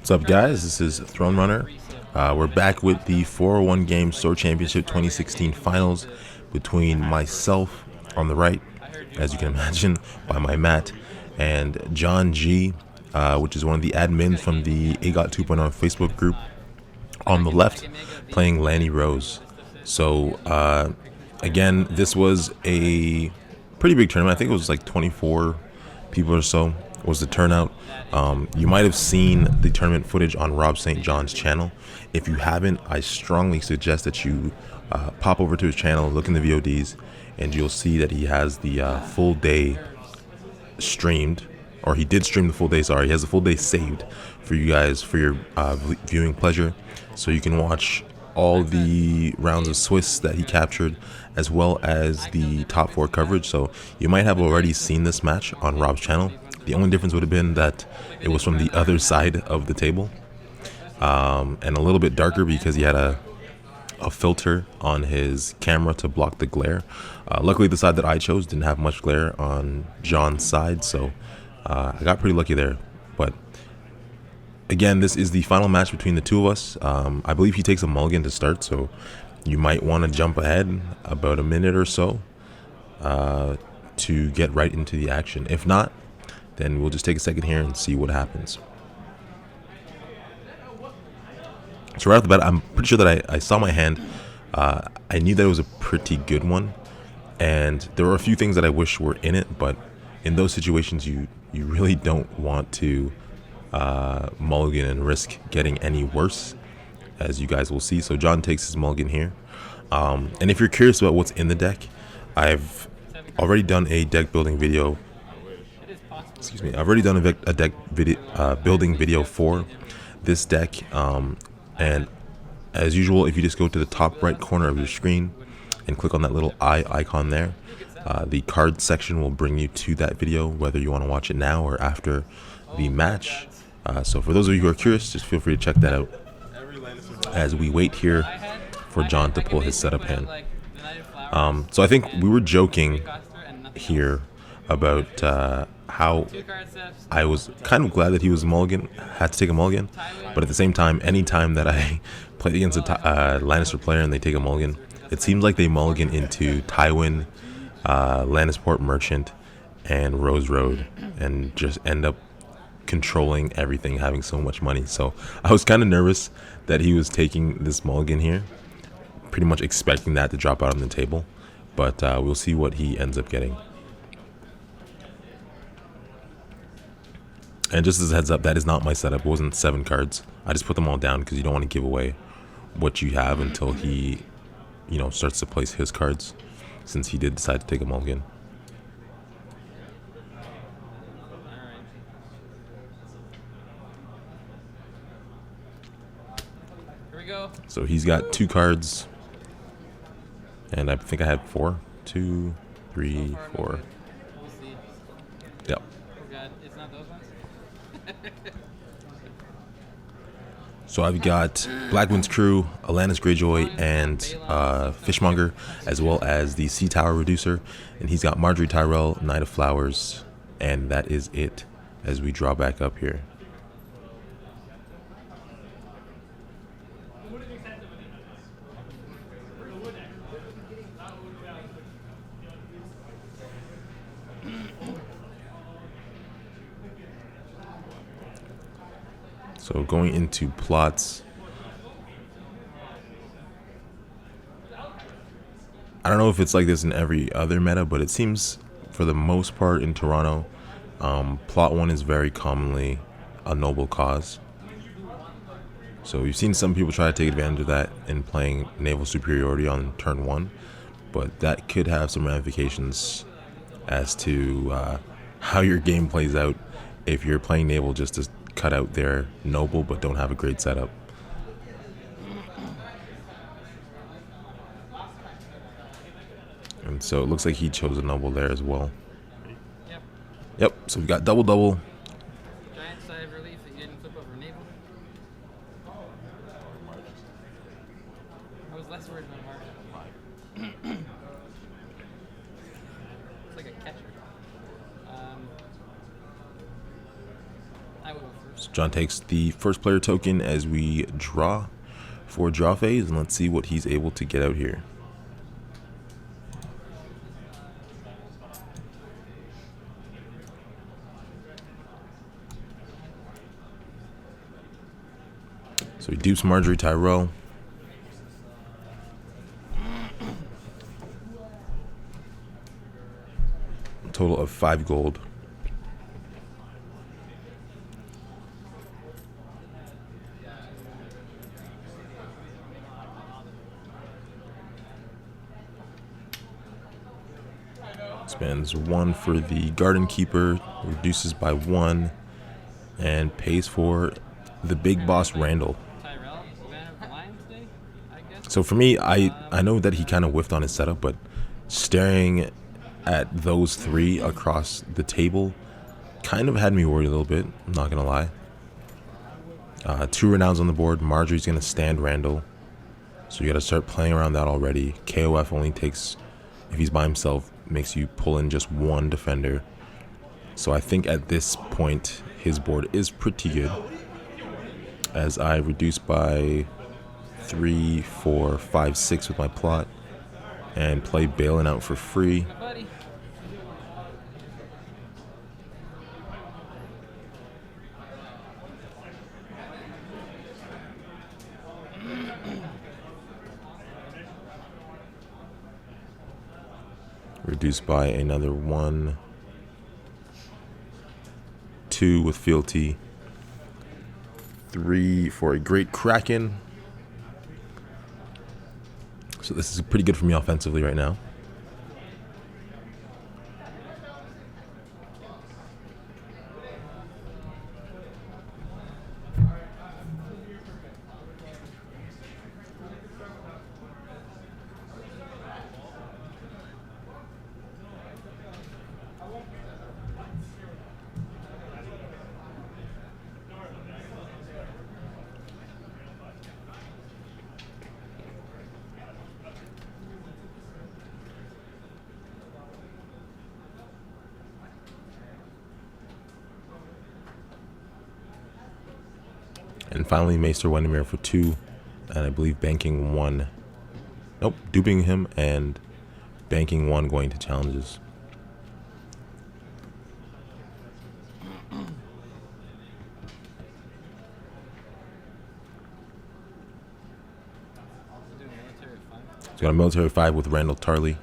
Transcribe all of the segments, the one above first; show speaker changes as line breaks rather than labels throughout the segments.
What's up, guys? This is Throne Runner. We're back with the 401 Game Store Championship 2016 Finals between myself on the right, as you can imagine, by my mat, and John G, which is one of the admins from the AGOT 2.0 Facebook group, on the left, playing Lanny Rose. So, again, this was a pretty big tournament. I think it was like 24 people or so was the turnout. You might have seen the tournament footage on Rob St. John's channel. If you haven't, I strongly suggest that you pop over to his channel, look in the VODs, and you'll see that he has the full day streamed, or he did stream the full day, sorry. He has the full day saved for you guys for your viewing pleasure, so you can watch all the rounds of Swiss that he captured, as well as the top 4 coverage. So you might have already seen this match on Rob's channel. The only difference would have been that it was from the other side of the table, and a little bit darker because he had a filter on his camera to block the glare. Luckily, the side that I chose didn't have much glare on John's side, so I got pretty lucky there. But again, this is the final match between the two of us. I believe he takes a mulligan to start, so you might want to jump ahead about a minute or so to get right into the action. If not, then we'll just take a second here and see what happens. So right off the bat, I'm pretty sure that I saw my hand. I knew that it was a pretty good one, and there were a few things that I wish were in it, but in those situations, you really don't want to mulligan and risk getting any worse, as you guys will see. So John takes his mulligan here, and if you're curious about what's in the deck, I've already done a deck building video. Excuse me, I've already done a deck video, building video for this deck, and as usual, if you just go to the top right corner of your screen and click on that little eye icon there, the card section will bring you to that video, whether you want to watch it now or after the match. So for those of you who are curious, just feel free to check that out as we wait here for John to pull his setup hand. So I think we were joking here about how I was kind of glad that he was had to take a mulligan, but at the same time, anytime that I play against a Lannister player and they take a mulligan, it seems like they mulligan into Tywin, Lannisport Merchant, and Rose Road, and just end up controlling everything, having so much money. So I was kind of nervous that he was taking this mulligan here, pretty much expecting that to drop out on the table, but we'll see what he ends up getting. And just as a heads up, that is not my setup. It wasn't 7 cards. I just put them all down because you don't want to give away what you have until he, starts to place his cards, since he did decide to take a mulligan.
Here we go.
So he's got 2 cards, and I think I had 4. 2, 3, 4.
We'll see.
Yep.
Oh god, it's not those ones?
So I've got Blackwind's Crew, Alanis Greyjoy, and Fishmonger, as well as the Sea Tower Reducer. And he's got Marjorie Tyrell, Knight of Flowers, and that is it as we draw back up here. So going into plots, I don't know if it's like this in every other meta, but it seems for the most part in Toronto, plot 1 is very commonly a noble cause. So we've seen some people try to take advantage of that in playing naval superiority on turn 1, but that could have some ramifications as to how your game plays out if you're playing naval just to cut out their noble but don't have a great setup. And so it looks like he chose a noble there as well. Yep, so we've got double.
Giant sigh of relief that you didn't flip over naval. I was less worried about Mark. It's like a catcher. I will go first.
John takes the first player token as we draw for draw phase, and let's see what he's able to get out here. So he dupes Marjorie Tyrell. A total of 5 gold. Spends 1 for the Garden Keeper, reduces by 1, and pays for the big boss Randall. So for me, I know that he kind of whiffed on his setup, but staring at those 3 across the table kind of had me worried a little bit, I'm not going to lie. 2 renowns on the board. Marjorie's going to stand Randall. So you got to start playing around that already. KOF only takes, if he's by himself, makes you pull in just 1 defender. So I think at this point, his board is pretty good. As I reduce by 3, 4, 5, 6 with my plot. And play Balin out for free. Reduced by another 1, 2 with Fealty, 3 for a Great Kraken. So this is pretty good for me offensively right now. And finally, Maester Windermere for 2, and I believe banking 1. Nope, duping him and banking 1 going to challenges. He's got a military 5 with Randall Tarley.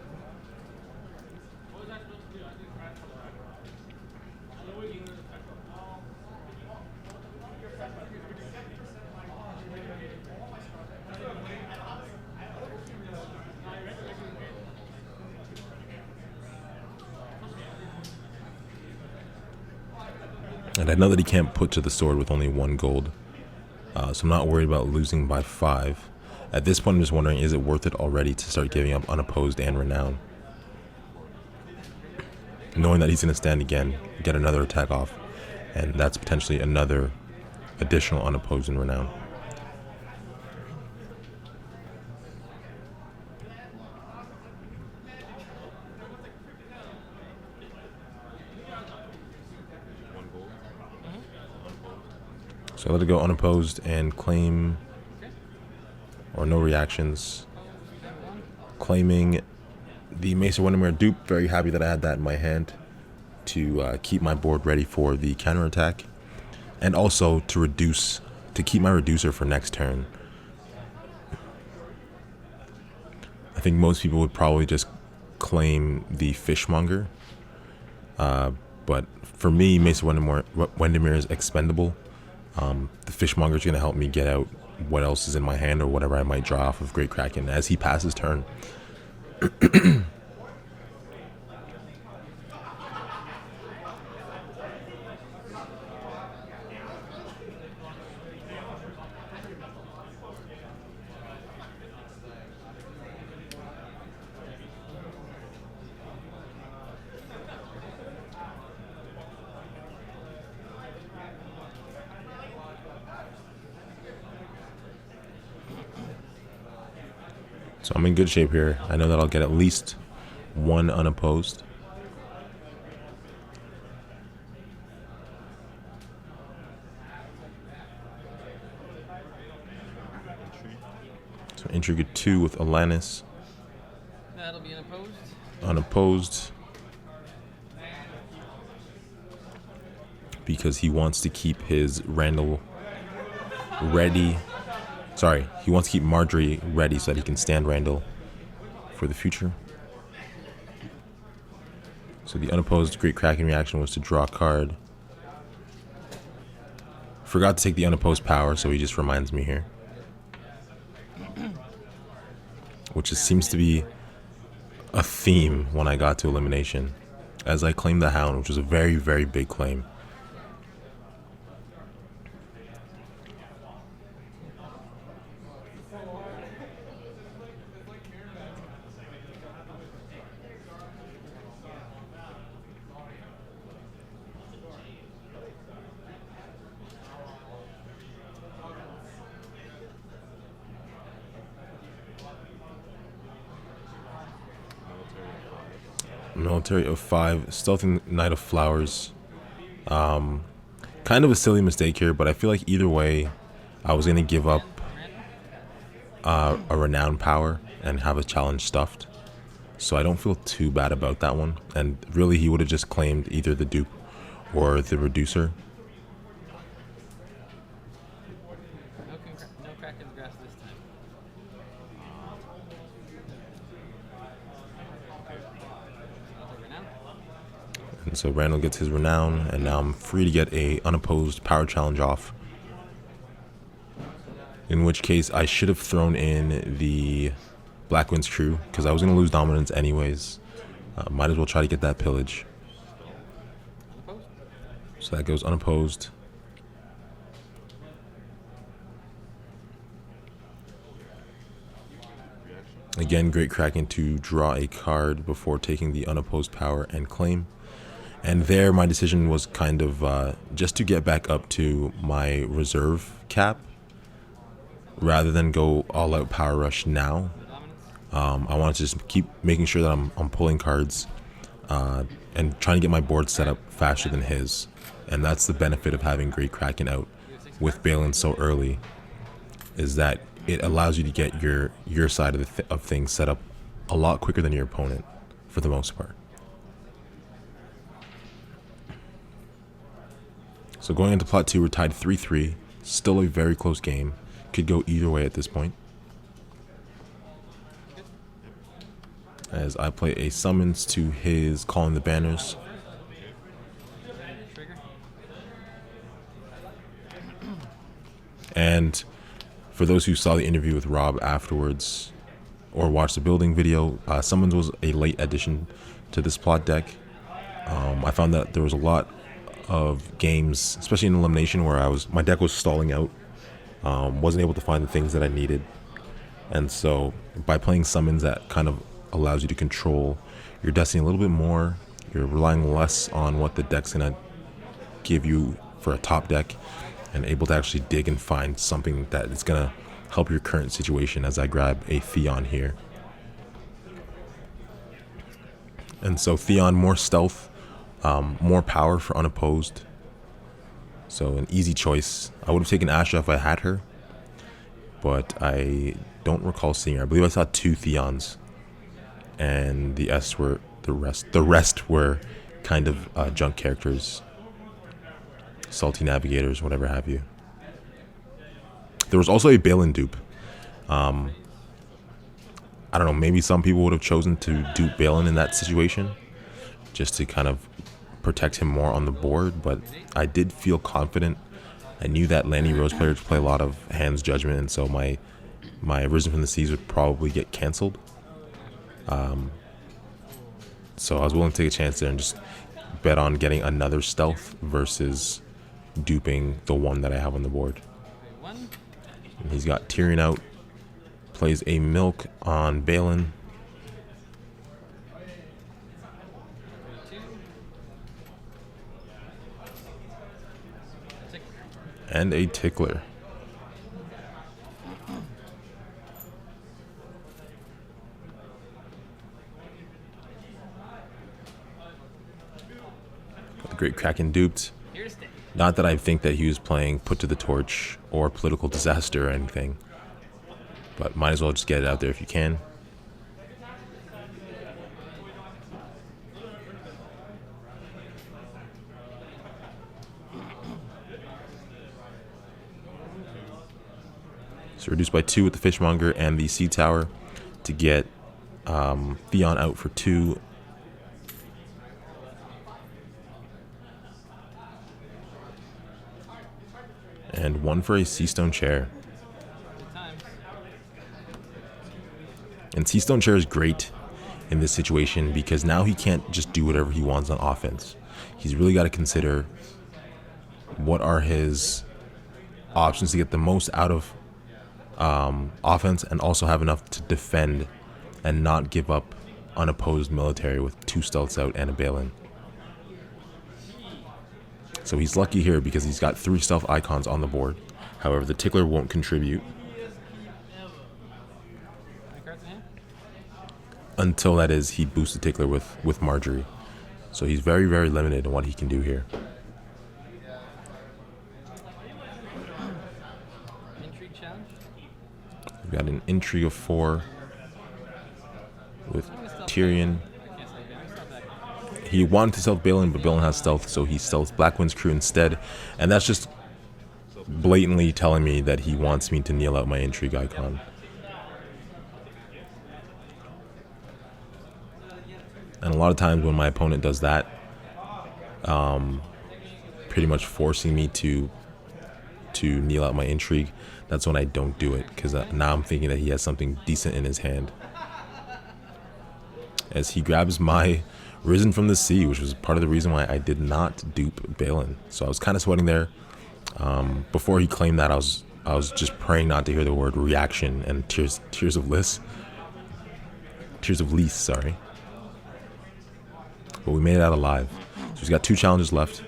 And I know that he can't put to the sword with only 1 gold. So I'm not worried about losing by 5. At this point, I'm just wondering, is it worth it already to start giving up unopposed and renown? Knowing that he's going to stand again, get another attack off, and that's potentially another additional unopposed and renown. So I let it go unopposed and claim, or no reactions. Claiming the Maester Windermere dupe. Very happy that I had that in my hand to keep my board ready for the counterattack. And also to keep my reducer for next turn. I think most people would probably just claim the Fishmonger. But for me, Maester Windermere is expendable. The Fishmonger is going to help me get out what else is in my hand or whatever I might draw off of Great Kraken as he passes turn. So I'm in good shape here. I know that I'll get at least 1 unopposed. So Intrigue 2 with Alanis.
That'll be unopposed.
Unopposed. Because he wants to keep his Randall ready. Sorry, he wants to keep Marjorie ready so that he can stand Randall for the future. So the unopposed Great Kraken reaction was to draw a card. Forgot to take the unopposed power, so he just reminds me here. Which just seems to be a theme when I got to elimination. As I claimed the Hound, which was a very, very big claim. Military of 5, Stealthy Knight of Flowers. Kind of a silly mistake here, but I feel like either way, I was going to give up a renown power and have a challenge stuffed. So I don't feel too bad about that one. And really, he would have just claimed either the dupe or the reducer.
No Kraken's grass this time. I'll take renown.
And so Randall gets his renown, and now I'm free to get a unopposed power challenge off. In which case, I should have thrown in the Blackwind's crew, because I was going to lose dominance anyways. Might as well try to get that pillage.
Unopposed.
So that goes unopposed. Again, Great Kraken to draw a card before taking the unopposed power and claim. And there, my decision was kind of just to get back up to my reserve cap, rather than go all-out power rush now. I want to just keep making sure that I'm pulling cards and trying to get my board set up faster than his. And that's the benefit of having Great Kraken out with Balin so early, is that it allows you to get your side of things set up a lot quicker than your opponent, for the most part. So going into plot 2, we're tied 3-3. Still a very close game. Could go either way at this point. As I play a summons to his Calling the Banners.
Trigger.
And for those who saw the interview with Rob afterwards, or watched the building video, summons was a late addition to this plot deck. I found that there was a lot of games, especially in elimination, where my deck was stalling out. Wasn't able to find the things that I needed. And so by playing summons, that kind of allows you to control your destiny a little bit more. You're relying less on what the deck's gonna give you for a top deck, and able to actually dig and find something that is gonna help your current situation, as I grab a Theon here. And so Theon, more stealth, more power for unopposed. So an easy choice. I would have taken Asha if I had her, but I don't recall seeing her. I believe I saw 2 Theons, and the rest were kind of junk characters, salty navigators, whatever have you. There was also a Balin dupe. I don't know, maybe some people would have chosen to dupe Balin in that situation, just to kind of protect him more on the board, but I did feel confident. I knew that Lanny Rose players play a lot of hands judgment, and so my Risen from the Seas would probably get cancelled. So I was willing to take a chance there and just bet on getting another stealth versus duping the one that I have on the board.
One.
And he's got Tyrion out, plays a Milk on Balin.
Two. Tickler.
And a Tickler. The Great Kraken duped.
Here to stay.
Not that I think that he was playing Put to the Torch or Political Disaster or anything, but might as well just get it out there if you can. So reduced by 2 with the Fishmonger and the Sea Tower to get Theon out for 2. And 1 for a Seastone Chair.
Good times.
And Seastone Chair is great in this situation because now he can't just do whatever he wants on offense. He's really got to consider what are his options to get the most out of offense and also have enough to defend and not give up unopposed military with 2 stealths out and a Balin. So he's lucky here because he's got 3 stealth icons on the board. However, the Tickler won't contribute until, that is, he boosts the Tickler with Marjorie. So he's very, very limited in what he can do here.
Intrigue challenge?
We've got an Intrigue of 4 with Tyrion. He wanted to stealth Balin, but Balin has stealth, so he stealths Blackwind's crew instead. And that's just blatantly telling me that he wants me to kneel out my Intrigue icon. And a lot of times when my opponent does that, pretty much forcing me to kneel out my Intrigue, that's when I don't do it, because now I'm thinking that he has something decent in his hand. As he grabs my Risen from the Sea, which was part of the reason why I did not dupe Balin. So I was kind of sweating there. Before he claimed that, I was just praying not to hear the word reaction and tears of Lys. Tears of Lys, sorry. But we made it out alive. So he's got 2 challenges left.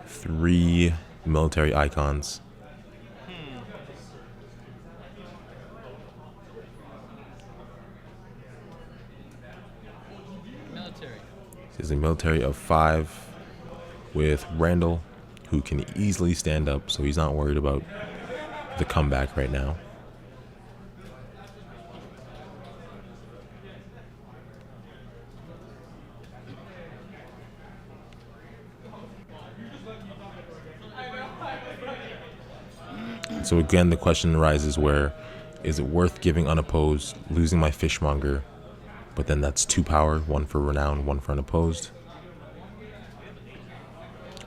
3 military icons.
Military.
He's a military of 5 with Randall, who can easily stand up, so he's not worried about the comeback right now. So again, the question arises, where is it worth giving unopposed, losing my Fishmonger, but then that's 2 power, 1 for renown, 1 for unopposed?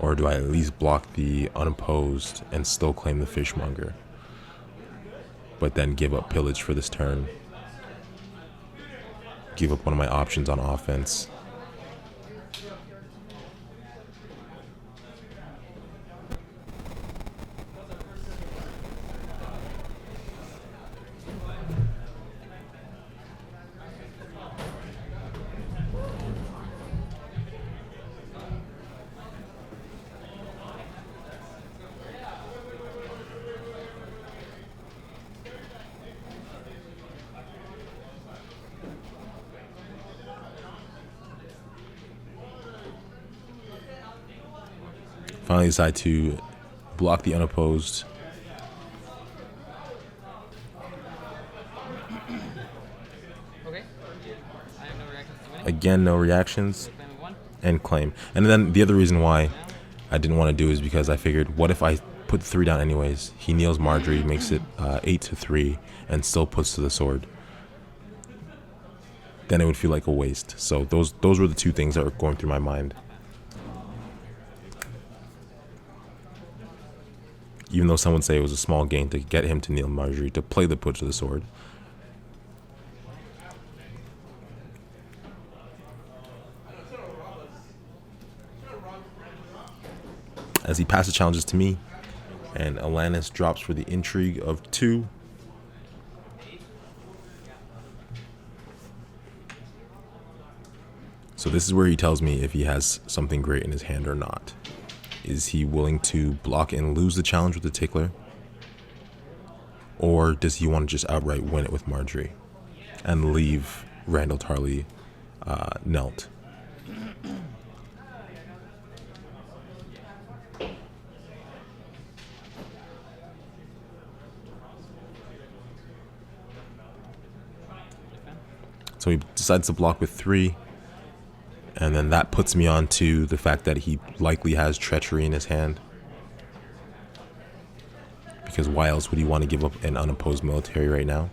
Or do I at least block the unopposed and still claim the Fishmonger, but then give up pillage for this turn, give up one of my options on offense? Finally decide to block the unopposed.
Okay. I have no reactions to winning.
Again, no reactions.
Claiming 1.
And claim. And then the other reason why I didn't want to do is because I figured, what if I put 3 down anyways? He kneels Marjorie, makes it 8-3, and still puts to the sword. Then it would feel like a waste. So those were the 2 things that were going through my mind. Even though some would say it was a small gain to get him to kneel Marjorie, to play the put to the sword. As he passes challenges to me, and Alanis drops for the Intrigue of 2. So this is where he tells me if he has something great in his hand or not. Is he willing to block and lose the challenge with the Tickler? Or does he want to just outright win it with Marjorie and leave Randall Tarley knelt? So he decides to block with 3. And then that puts me on to the fact that he likely has treachery in his hand. Because why else would he want to give up an unopposed military right now?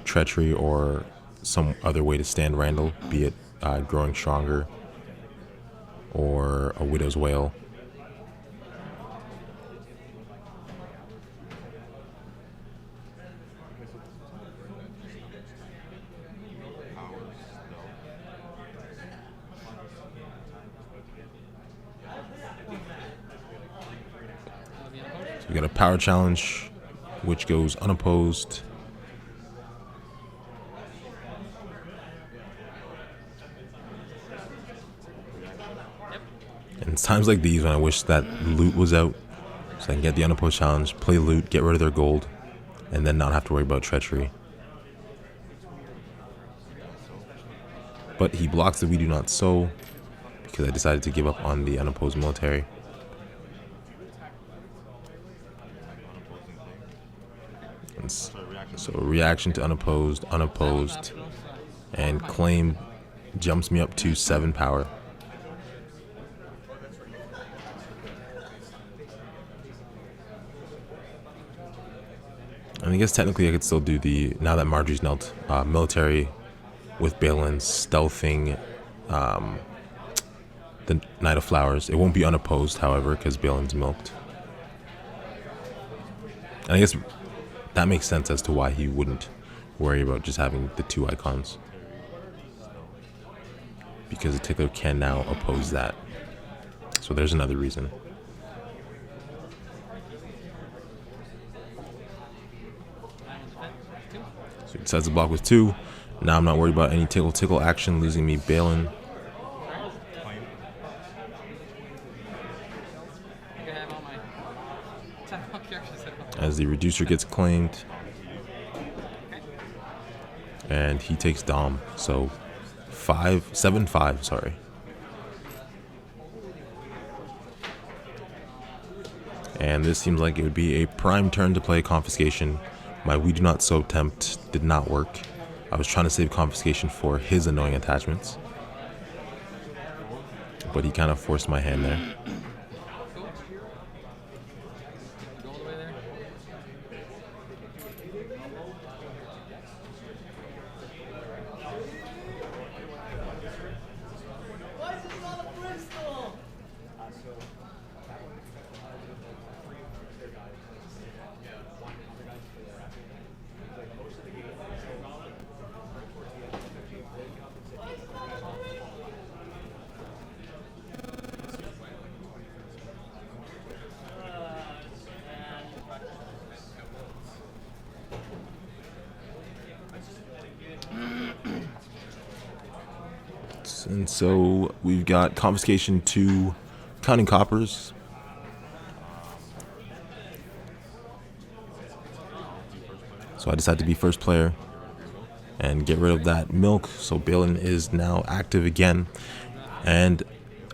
Treachery or some other way to stand Randall, be it growing stronger or a widow's wail. So we got a power challenge, which goes unopposed. And it's times like these when I wish that loot was out, so I can get the unopposed challenge, play loot, get rid of their gold, and then not have to worry about treachery. But he blocks the We Do Not Sow because I decided to give up on the unopposed military. And so reaction to unopposed, unopposed, and claim jumps me up to 7 power. And I guess technically I could still do the, now that Marjorie's knelt, military with Balin stealthing the Knight of Flowers. It won't be unopposed, however, because Balin's milked. And I guess that makes sense as to why he wouldn't worry about just having the 2 icons. Because the tickler can now oppose that. So there's another reason. So he decides to block with 2. Now I'm not worried about any tickle action, losing me Balin. As the reducer gets claimed. And he takes Dom. So 7-5, sorry. And this seems like it would be a prime turn to play Confiscation. My We Do Not Sow attempt did not work. I was trying to save Confiscation for his annoying attachments. But he kind of forced my hand there. And so we've got Confiscation to Counting Coppers. So I decided to be first player and get rid of that milk. So Balin is now active again. And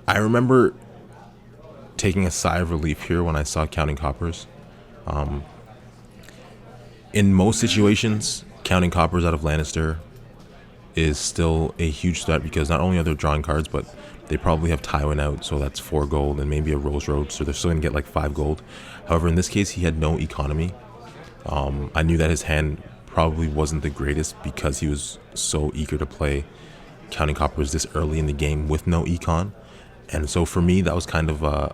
I remember taking a sigh of relief here when I saw Counting Coppers. In most situations, Counting Coppers out of Lannister is still a huge threat because not only are they drawing cards, but they probably have Tywin out, so that's 4 gold and maybe a Rose Road, so they're still going to get like 5 gold. However, in this case, he had no economy. I knew that his hand probably wasn't the greatest because he was so eager to play Counting Coppers this early in the game with no econ. And so for me, that was kind of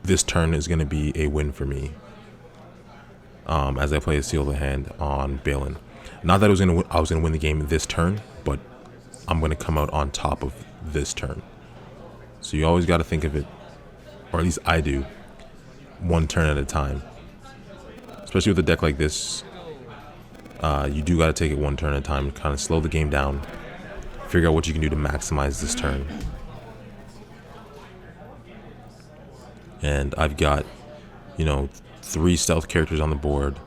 this turn is going to be a win for me as I play a Seal of the Hand on Balin. Not that I was gonna win the game this turn, but I'm gonna come out on top of this turn. So you always got to think of it, or at least I do, 1 turn at a time. Especially with a deck like this, you do got to take it 1 turn at a time, kind of slow the game down, figure out what you can do to maximize this turn. And I've got, 3 stealth characters on the board.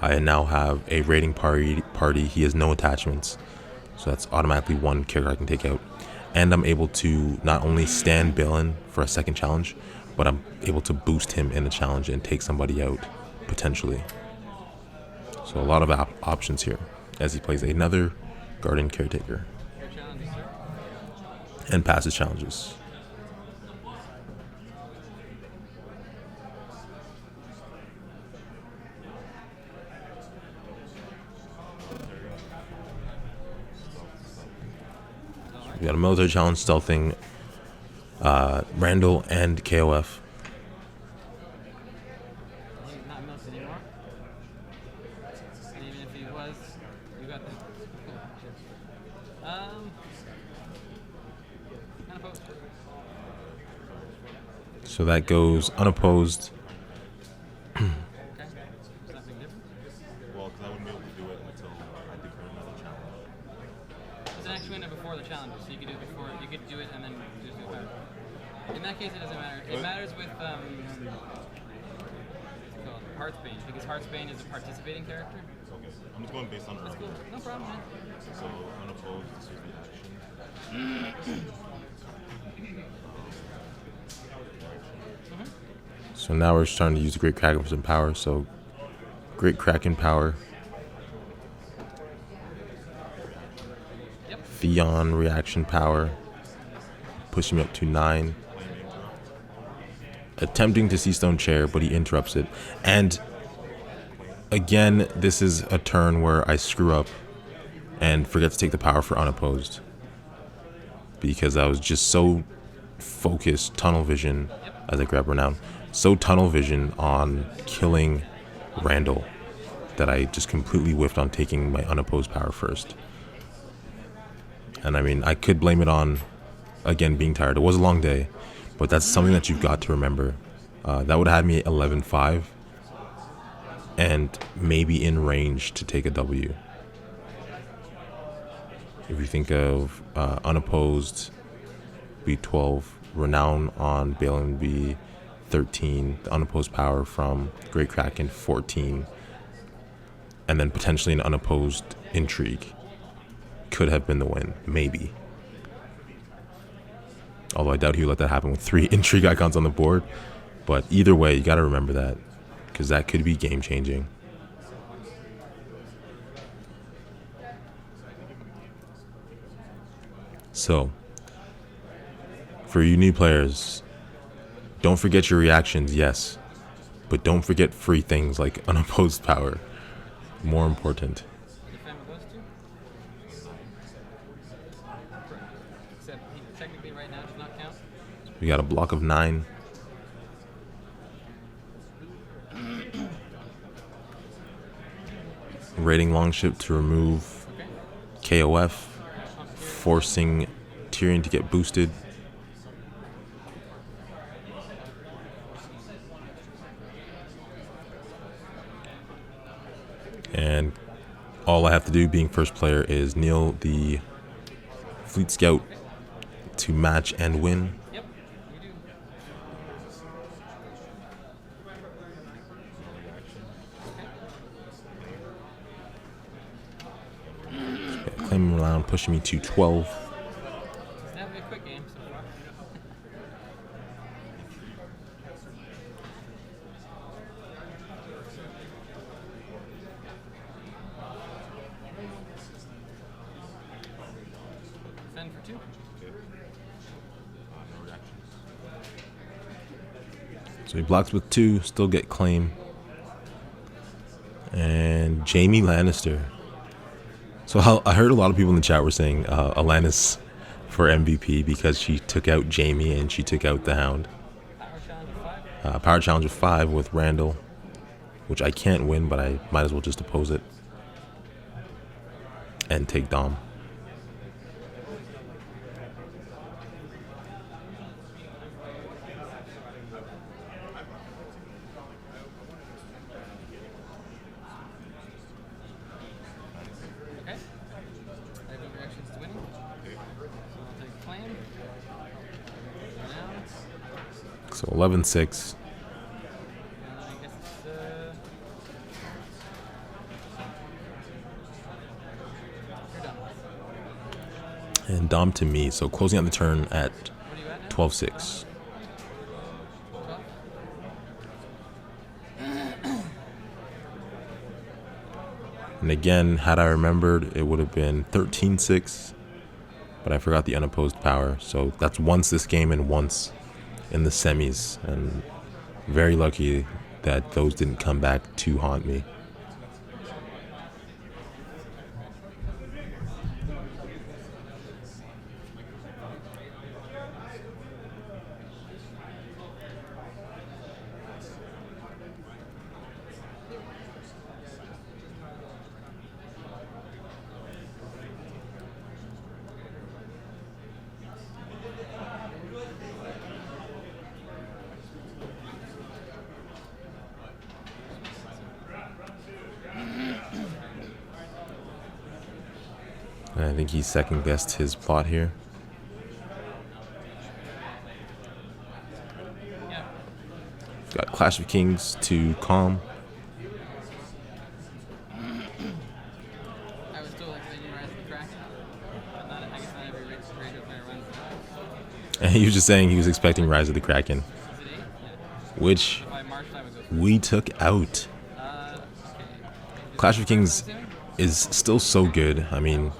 I now have a raiding party. He has no attachments, so that's automatically 1 character I can take out. And I'm able to not only stand Balin for a second challenge, but I'm able to boost him in a challenge and take somebody out, potentially. So a lot of options here as he plays another Guardian Caretaker
Your challenges, sir.
and passes challenges. We got a military challenge stealthing Randall and KOF.
He's not milked anymore. And even if he was, you got the. Unopposed.
So that goes unopposed.
Okay. Is that big difference?
Well, because I wouldn't be able to do it until I declare another challenge.
It's an action window before the challenge, so you could do it before. You could do it and then just do it back. In that case, it doesn't matter. It matters with what's it called? Hearthbane, because Hearthbane is a participating character.
Okay. I'm just going based on
That's cool. No problem, man.
So unopposed, this is the action.
So now we're starting to use the Great Kraken for some power. So Great Kraken power.
Yep.
Theon reaction power. Pushing me up to 9. Attempting to see Stone Chair, but he interrupts it. And again, this is a turn where I screw up and forget to take the power for unopposed. Because I was just so focused, tunnel vision, as I grab Renown, so tunnel vision on killing Randall that I just completely whiffed on taking my unopposed power first. And I mean, I could blame it on, again, being tired. It was a long day, but that's something that you've got to remember. That would have had me at 11-5 and maybe in range to take a W. If you think of unopposed, B12, Renown on Balin B13, the unopposed power from Great Kraken 14, and then potentially an unopposed Intrigue could have been the win, maybe. Although I doubt he would let that happen with 3 Intrigue icons on the board. But either way, you got to remember that, because that could be game changing. So, for you new players, don't forget your reactions, yes, but don't forget free things like unopposed power. More important.
Defend with those two. Except he technically right now does not count.
We got a block of 9. Raiding Longship to remove
Okay.
KOF, forcing Tyrion to get boosted. And all I have to do, being first player, is kneel the Fleet Scout to match and win.
Yep. You do.
Claim around, pushing me to 12.
It's definitely a quick game so far. Defend for 2.
No reactions.
So he blocks with 2, still get claim. And Jaime Lannister. So I heard a lot of people in the chat were saying Alanis for MVP because she took out Jaime and she took out the Hound.
Power challenge of 5.
Power challenge of 5 with Randall, which I can't win, but I might as well just oppose it and take Dom.
Okay. I have no reactions to winning. So I'll take claim. Now,
So 11-6.
and then I guess it's you're done.
And Dom to me. So closing out the turn at
What are you at now?
12-6.
12?
And again, had I remembered, it would have been 13-6, but I forgot the unopposed power. So that's once this game and once in the semis, and very lucky that those didn't come back to haunt me. And I think he second guessed his plot here.
Yeah.
Got Clash of Kings to calm.
I was told like they knew Rise of the Kraken, but not, I guess not every Greyjoy player runs it.
And he was just saying he was expecting Rise of the Kraken,
Is it 8? Yeah.
which
By March, I would go.
we took out.
Okay.
Clash of Kings is still so good. I mean,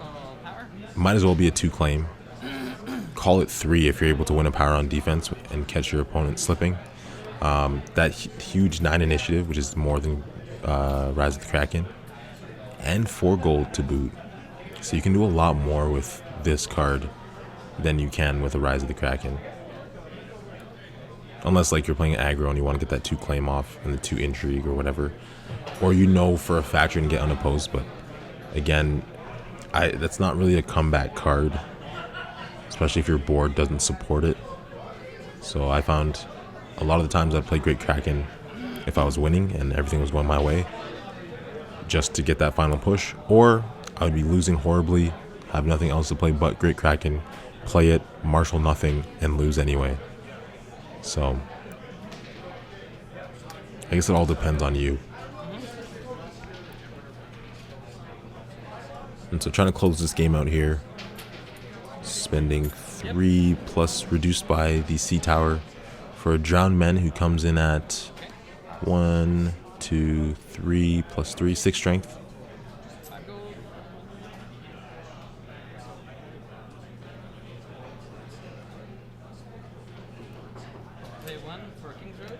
Power?
might as well be a 2 claim. Call it 3 if you're able to win a power on defense and catch your opponent slipping. That huge 9 initiative, which is more than Rise of the Kraken, and 4 gold to boot. So you can do a lot more with this card than you can with a Rise of the Kraken. Unless like you're playing aggro and you want to get that 2 claim off and the 2 intrigue or whatever. Or you know for a fact you're going to get unopposed, but again, that's not really a comeback card, especially if your board doesn't support it. So I found a lot of the times I'd play Great Kraken if I was winning and everything was going my way, just to get that final push, or I would be losing horribly, have nothing else to play but Great Kraken, play it, marshal nothing, and lose anyway. So I guess it all depends on you. And so trying to close this game out here, spending 3 plus reduced by the sea tower for a drowned men who comes in at 1, 2, 3 plus 3, 6 strength.
5 gold. Pay 1 for King's Road.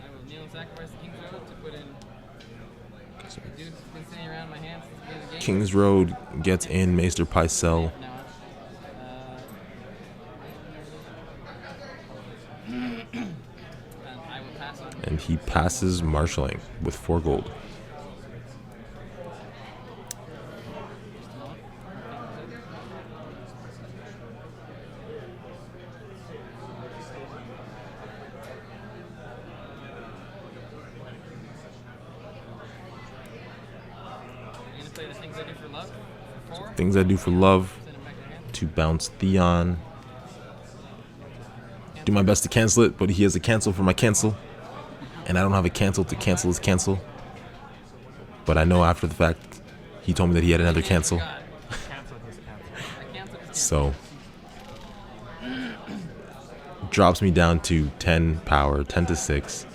I will kneel and sacrifice the King's Road to put in. Dude's been sitting around my hands since the beginning of the game.
King's Road gets in Maester Pycelle,
Now, and I will pass on.
and he passes marshaling with 4 gold.
You're gonna play the things I do for love for 4.
Things I do for love,
Send him back to your hand.
to bounce Theon. Do my best to cancel it, but he has a cancel for my cancel. And I don't have a cancel to cancel his cancel. But I know after the fact, he told me that he had another cancel.
God. I canceled his
So, drops me down to 10 power, 10 to 6.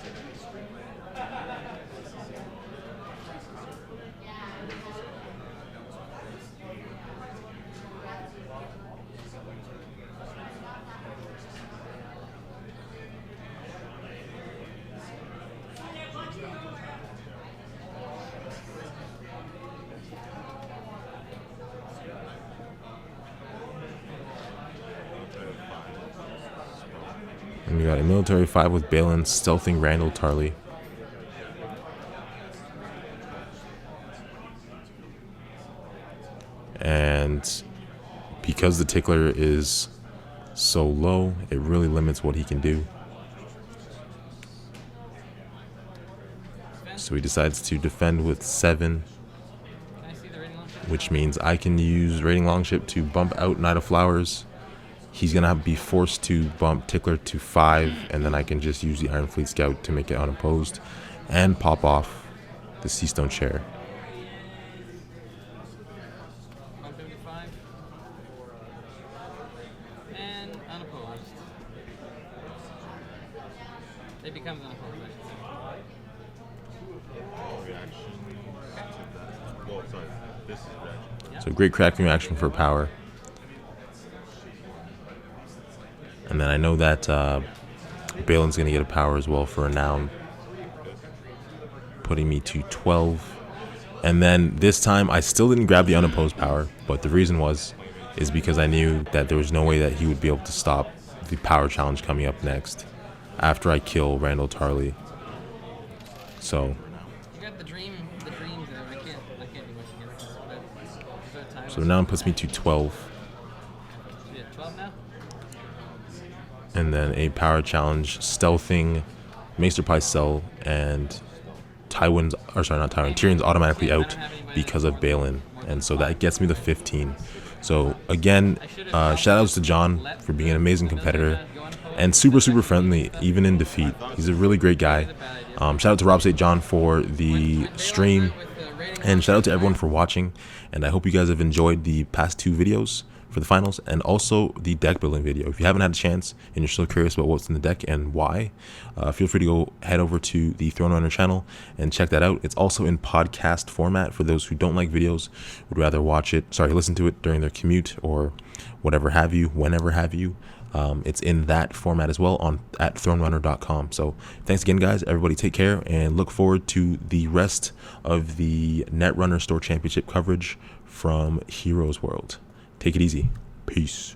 And we got a military 5 with Balin stealthing Randall Tarley. And because the tickler is so low, it really limits what he can do. So he decides to defend with 7,
Can I see the rating launcher?
which means I can use Raiding Longship to bump out Knight of Flowers. He's going to be forced to bump Tickler to 5, and then I can just use the Iron Fleet Scout to make it unopposed and pop off the Seastone Chair.
175. And unopposed. It becomes unopposed, I should say.
Reaction to that. Well, sorry. This is reaction.
So great cracking reaction for power. And then I know that Balin's going to get a power as well for a noun, putting me to 12. And then this time I still didn't grab the unopposed power, but the reason is because I knew that there was no way that he would be able to stop the power challenge coming up next after I kill Randall Tarley. So
You got the dreams there. I can't do much against this. But
so now it puts me to 12.
yeah, 12 now.
And then a power challenge, stealthing Maester Pycelle, and Tyrion's automatically out because of Balin, and so that gets me the 15. So again, shout outs to John for being an amazing competitor and super friendly even in defeat. He's a really great guy. Shout out to Rob St. John for the stream, and shout out to everyone for watching, and I hope you guys have enjoyed the past 2 videos for the finals and also the deck building video. If you haven't had a chance and you're still curious about what's in the deck and why, feel free to go head over to the Throne Runner channel and check that out. It's also in podcast format for those who don't like videos, would rather listen to it during their commute or whatever have you, whenever have you. It's in that format as well at thronerunner.com. So thanks again, guys. Everybody take care and look forward to the rest of the Netrunner Store Championship coverage from Heroes World. Take it easy. Peace.